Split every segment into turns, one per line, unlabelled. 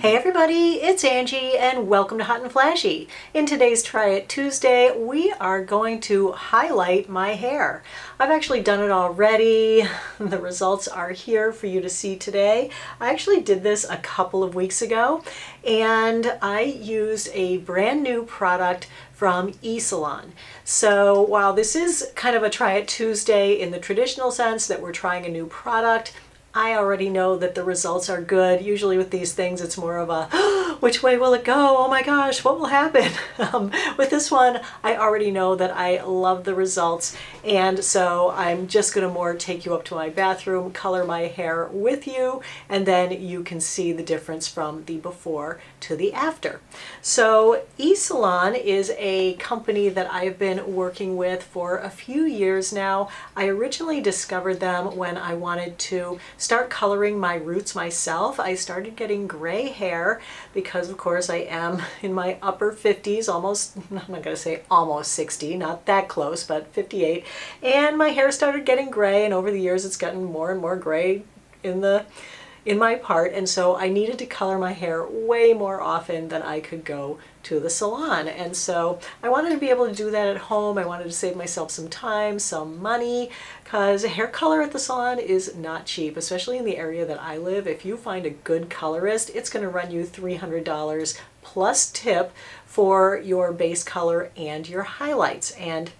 Hey everybody, it's Angie and welcome to Hot and Flashy. In today's Try It Tuesday, we are going to highlight my hair. I've actually done it already. The results are here for you to see today. I actually did this a couple of weeks ago and I used a brand new product from eSalon. So while this is kind of a Try It Tuesday in the traditional sense that we're trying a new product, I already know that the results are good. Usually with these things, it's more of a, which way will it go? Oh my gosh, what will happen? With this one, I already know that I love the results. And so I'm just gonna more take you up to my bathroom, color my hair with you, and then you can see the difference from the before to the after. So eSalon is a company that I've been working with for a few years now. I originally discovered them when I wanted to start coloring my roots myself. I started getting gray hair because of course I am in my upper 50s, almost, I'm not gonna say almost 60, not that close, but 58. And my hair started getting gray, and over the years it's gotten more and more gray in my part, and so I needed to color my hair way more often than I could go to the salon. And so I wanted to be able to do that at home. I wanted to save myself some time, some money, because hair color at the salon is not cheap, especially in the area that I live. If you find a good colorist, it's going to run you $300 plus tip for your base color and your highlights. And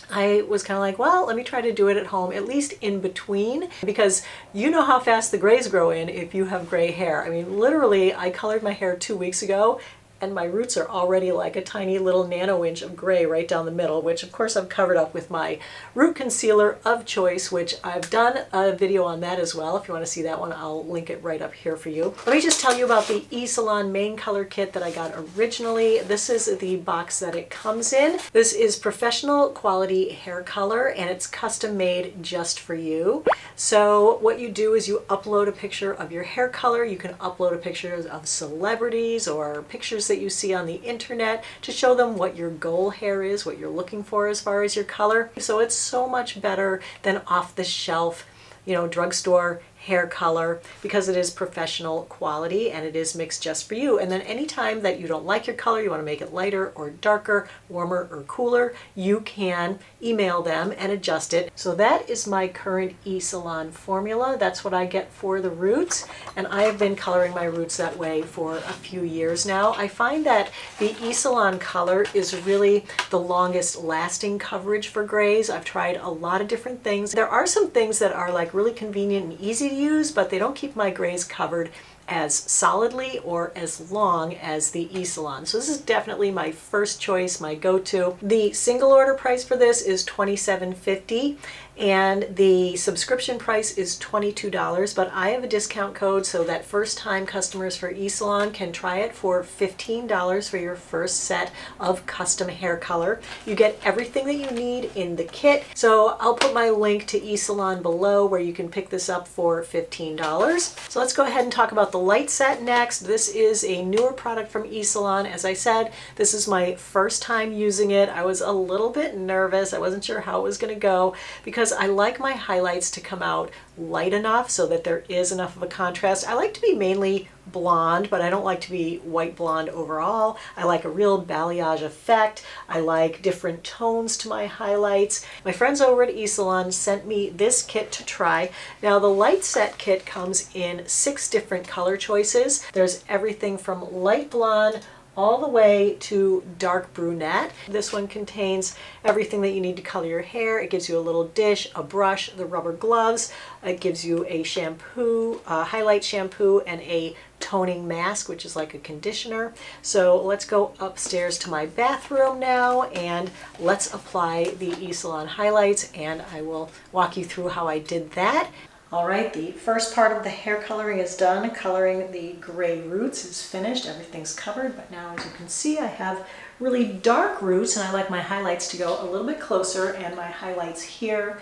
I was kind of like, well, let me try to do it at home, at least in between, because you know how fast the grays grow in if you have gray hair. I mean, literally, I colored my hair 2 weeks ago, and my roots are already like a tiny little nano inch of gray right down the middle, which of course I've covered up with my root concealer of choice, which I've done a video on that as well. If you want to see that one, I'll link it right up here for you. Let me just tell you about the eSalon main color kit that I got originally. This is the box that it comes in. This is professional quality hair color, and it's custom made just for you. So what you do is you upload a picture of your hair color. You can upload a picture of celebrities or pictures that you see on the internet to show them what your goal hair is, what you're looking for as far as your color. So it's so much better than off the shelf, drugstore hair color, because it is professional quality and it is mixed just for you. And then anytime that you don't like your color, you want to make it lighter or darker, warmer or cooler, you can email them and adjust it. So that is my current eSalon formula. That's what I get for the roots, and I have been coloring my roots that way for a few years now. I find that the eSalon color is really the longest lasting coverage for grays. I've tried a lot of different things. There are some things that are like really convenient and easy to use, but they don't keep my grays covered as solidly or as long as the eSalon. So this is definitely my first choice, my go-to. The single order price for this is $27.50 and the subscription price is $22, but I have a discount code so that first time customers for eSalon can try it for $15 for your first set of custom hair color. You get everything that you need in the kit. So I'll put my link to eSalon below where you can pick this up for $15. So let's go ahead and talk about the light set next. This is a newer product from eSalon. As I said, this is my first time using it. I was a little bit nervous. I wasn't sure how it was going to go because I like my highlights to come out light enough so that there is enough of a contrast. I like to be mainly blonde, but I don't like to be white blonde overall. I like a real balayage effect. I like different tones to my highlights. My friends over at eSalon sent me this kit to try. Now the light set kit comes in 6 different color choices. There's everything from light blonde all the way to dark brunette. This one contains everything that you need to color your hair. It gives you a little dish, a brush, the rubber gloves. It gives you a shampoo, a highlight shampoo, and a toning mask, which is like a conditioner. So let's go upstairs to my bathroom now and let's apply the eSalon highlights, and I will walk you through how I did that. All right, the first part of the hair coloring is done. Coloring the gray roots is finished. Everything's covered, but now as you can see, I have really dark roots, and I like my highlights to go a little bit closer, and my highlights here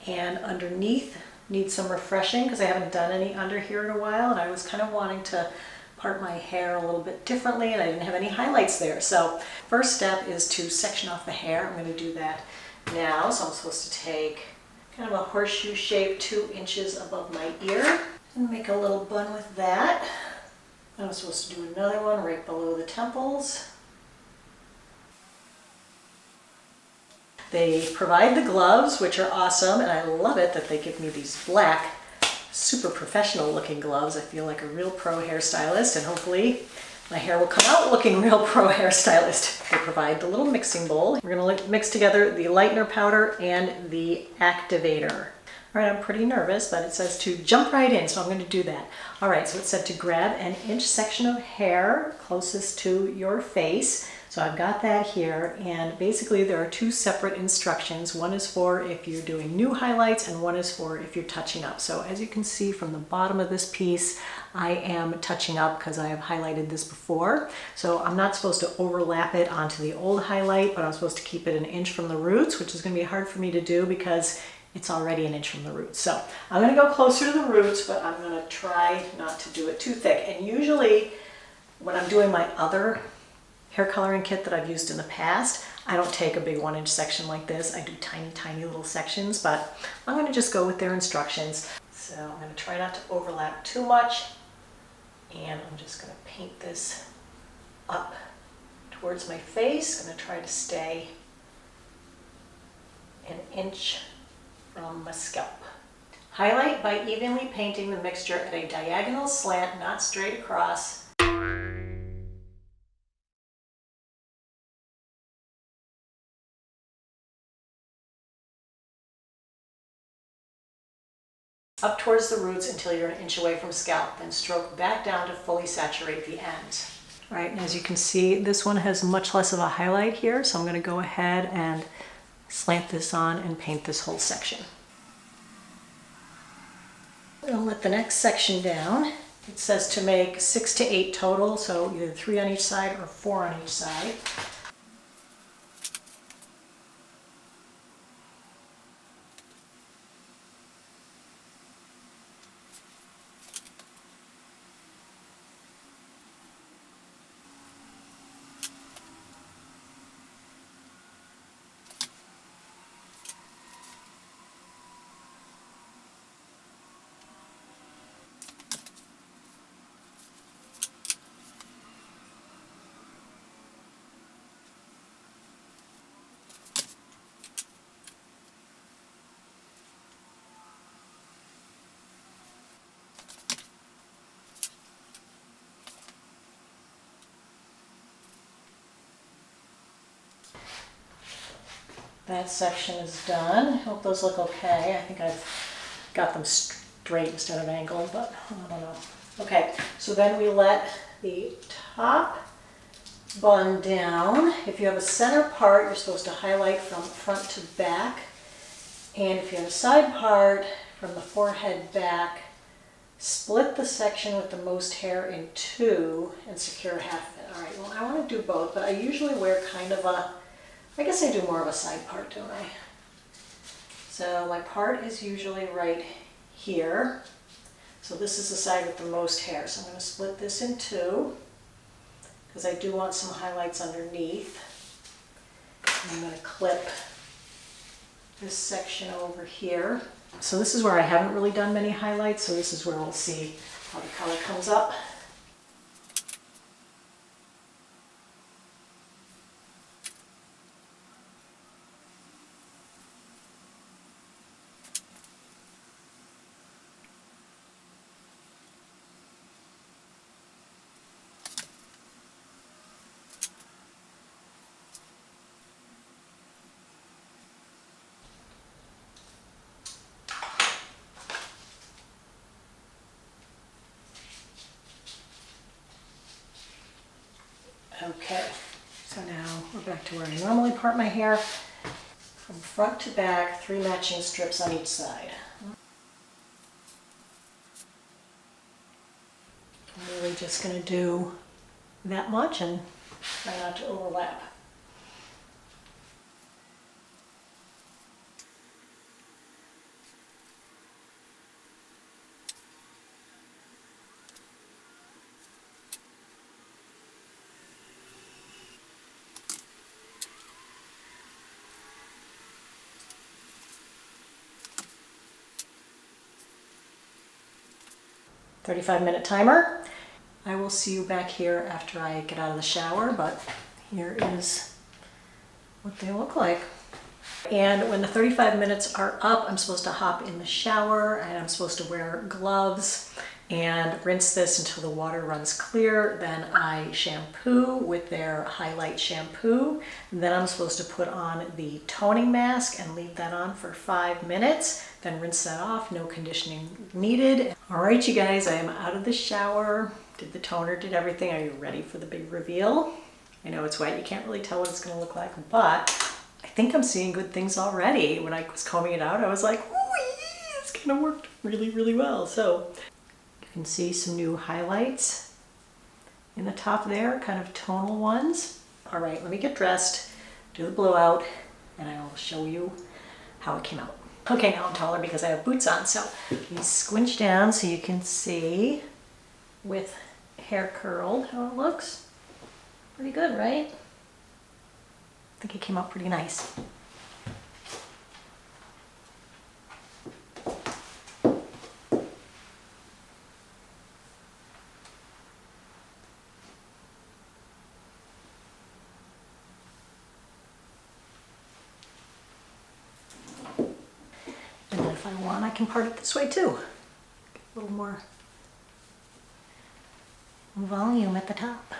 and underneath need some refreshing because I haven't done any under here in a while, and I was kind of wanting to part my hair a little bit differently, and I didn't have any highlights there. So first step is to section off the hair. I'm going to do that now. So I'm supposed to take kind of a horseshoe shape 2 inches above my ear and make a little bun with that. I was supposed to do another one right below the temples. They provide the gloves, which are awesome, and I love it that they give me these black, super professional looking gloves. I feel like a real pro hairstylist, and hopefully my hair will come out looking real pro hairstylist. They provide the little mixing bowl. We're gonna mix together the lightener powder and the activator. All right, I'm pretty nervous, but it says to jump right in, so I'm gonna do that. All right, so it said to grab an inch section of hair closest to your face. So I've got that here, and basically there are two separate instructions. One is for if you're doing new highlights, and one is for if you're touching up. So as you can see from the bottom of this piece, I am touching up because I have highlighted this before. So I'm not supposed to overlap it onto the old highlight, but I'm supposed to keep it an inch from the roots, which is gonna be hard for me to do because it's already an inch from the roots. So I'm gonna go closer to the roots, but I'm gonna try not to do it too thick. And usually when I'm doing my other hair coloring kit that I've used in the past, I don't take a big 1-inch section like this. I do tiny, tiny little sections, but I'm gonna just go with their instructions. So I'm gonna try not to overlap too much, and I'm just gonna paint this up towards my face. I'm gonna try to stay an inch from my scalp. Highlight by evenly painting the mixture at a diagonal slant, not straight across. Up towards the roots until you're an inch away from scalp, then stroke back down to fully saturate the ends. All right, and as you can see, this one has much less of a highlight here, so I'm gonna go ahead and slant this on and paint this whole section. I'll let the next section down. It says to make 6 to 8 total, so either 3 on each side or 4 on each side. That section is done. Hope those look okay. I think I've got them straight instead of angled, but I don't know. Okay, so then we let the top bun down. If you have a center part, you're supposed to highlight from front to back. And if you have a side part, from the forehead back, split the section with the most hair in two and secure half of it. All right, well, I want to do both, but I usually wear kind of a, I guess I do more of a side part, don't I? So my part is usually right here. So this is the side with the most hair. So I'm going to split this in two because I do want some highlights underneath. And I'm going to clip this section over here. So this is where I haven't really done many highlights, so this is where we'll see how the color comes up. Okay, so now we're back to where I normally part my hair. From front to back, 3 matching strips on each side. I'm really just going to do that much and try not to overlap. "35-minute timer." I will see you back here after I get out of the shower, but here is what they look like. And when the 35 minutes are up, I'm supposed to hop in the shower and I'm supposed to wear gloves and rinse this until the water runs clear. Then I shampoo with their highlight shampoo. Then I'm supposed to put on the toning mask and leave that on for 5 minutes. Then rinse that off, no conditioning needed. All right, you guys, I am out of the shower. Did the toner, did everything. Are you ready for the big reveal? I know it's wet, you can't really tell what it's gonna look like, but I think I'm seeing good things already. When I was combing it out, I was like, ooh, it's kind of worked really, really well. So you can see some new highlights in the top there, kind of tonal ones. All right, let me get dressed, do the blowout, and I will show you how it came out. Okay, now I'm taller because I have boots on, so let me squinch down so you can see with hair curled how it looks. Pretty good, right? I think it came out pretty nice. And then if I want, I can part it this way too. A little more volume at the top.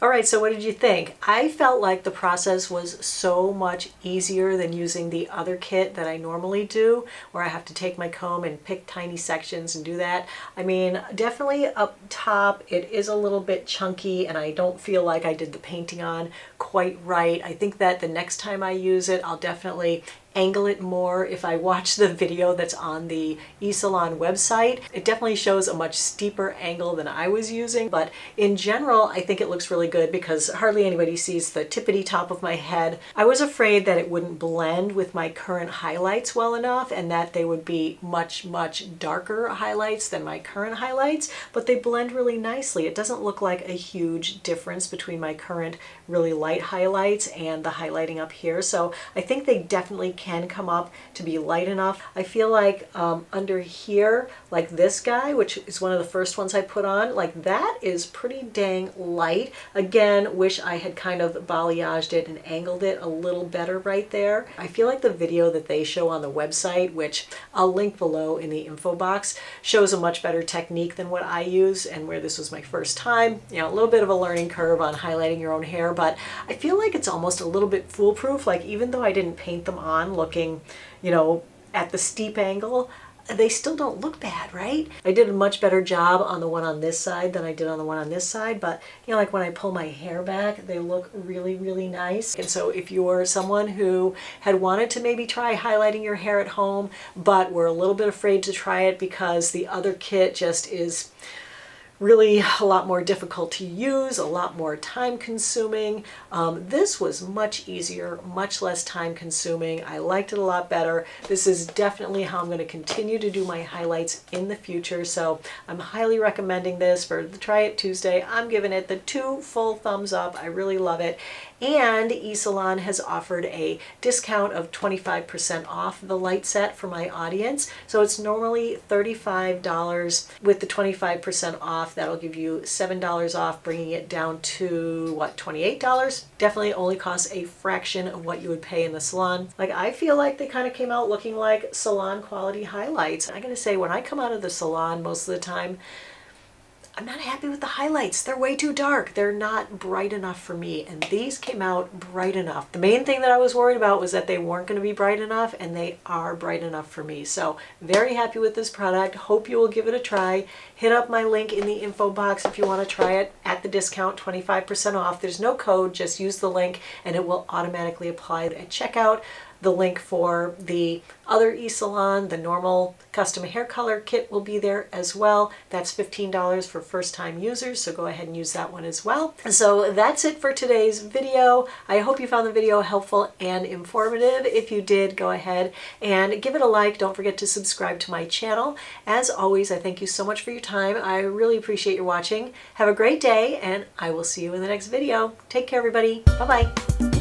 All right, so what did you think? I felt like the process was so much easier than using the other kit that I normally do, where I have to take my comb and pick tiny sections and do that. I mean, definitely up top, it is a little bit chunky and I don't feel like I did the painting on quite right. I think that the next time I use it, I'll definitely angle it more. If I watch the video that's on the eSalon website, it definitely shows a much steeper angle than I was using, but in general I think it looks really good because hardly anybody sees the tippity top of my head. I was afraid that it wouldn't blend with my current highlights well enough and that they would be much darker highlights than my current highlights, but they blend really nicely. It doesn't look like a huge difference between my current really light highlights and the highlighting up here, so I think they definitely can come up to be light enough. I feel like under here, like this guy, which is one of the first ones I put on, like that is pretty dang light. Again, wish I had kind of balayaged it and angled it a little better right there. I feel like the video that they show on the website, which I'll link below in the info box, shows a much better technique than what I use, and where this was my first time, you know, a little bit of a learning curve on highlighting your own hair, but I feel like it's almost a little bit foolproof. Like even though I didn't paint them on looking, you know, at the steep angle, they still don't look bad, right? I did a much better job on the one on this side than I did on the one on this side, but you know, like when I pull my hair back, they look really nice. And so if you're someone who had wanted to maybe try highlighting your hair at home, but were a little bit afraid to try it because the other kit just is really a lot more difficult to use, a lot more time consuming. This was much easier, much less time consuming. I liked it a lot better. This is definitely how I'm going to continue to do my highlights in the future. So I'm highly recommending this for the Try It Tuesday. I'm giving it the 2 full thumbs up. I really love it. And eSalon has offered a discount of 25% off the light set for my audience. So it's normally $35. With the 25% off, that'll give you $7 off, bringing it down to, what, $28? Definitely only costs a fraction of what you would pay in the salon. Like, I feel like they kind of came out looking like salon quality highlights. I gotta say, when I come out of the salon most of the time, I'm not happy with the highlights. They're way too dark. They're not bright enough for me, and these came out bright enough. The main thing that I was worried about was that they weren't going to be bright enough, and they are bright enough for me. So very happy with this product. Hope you will give it a try. Hit up my link in the info box if you want to try it at the discount, 25% off. There's no code, just use the link and it will automatically apply at checkout. The link for the other eSalon, the normal custom hair color kit, will be there as well. That's $15 for first-time users, so go ahead and use that one as well. So that's it for today's video. I hope you found the video helpful and informative. If you did, go ahead and give it a like. Don't forget to subscribe to my channel. As always, I thank you so much for your time. I really appreciate your watching. Have a great day, and I will see you in the next video. Take care, everybody. Bye-bye.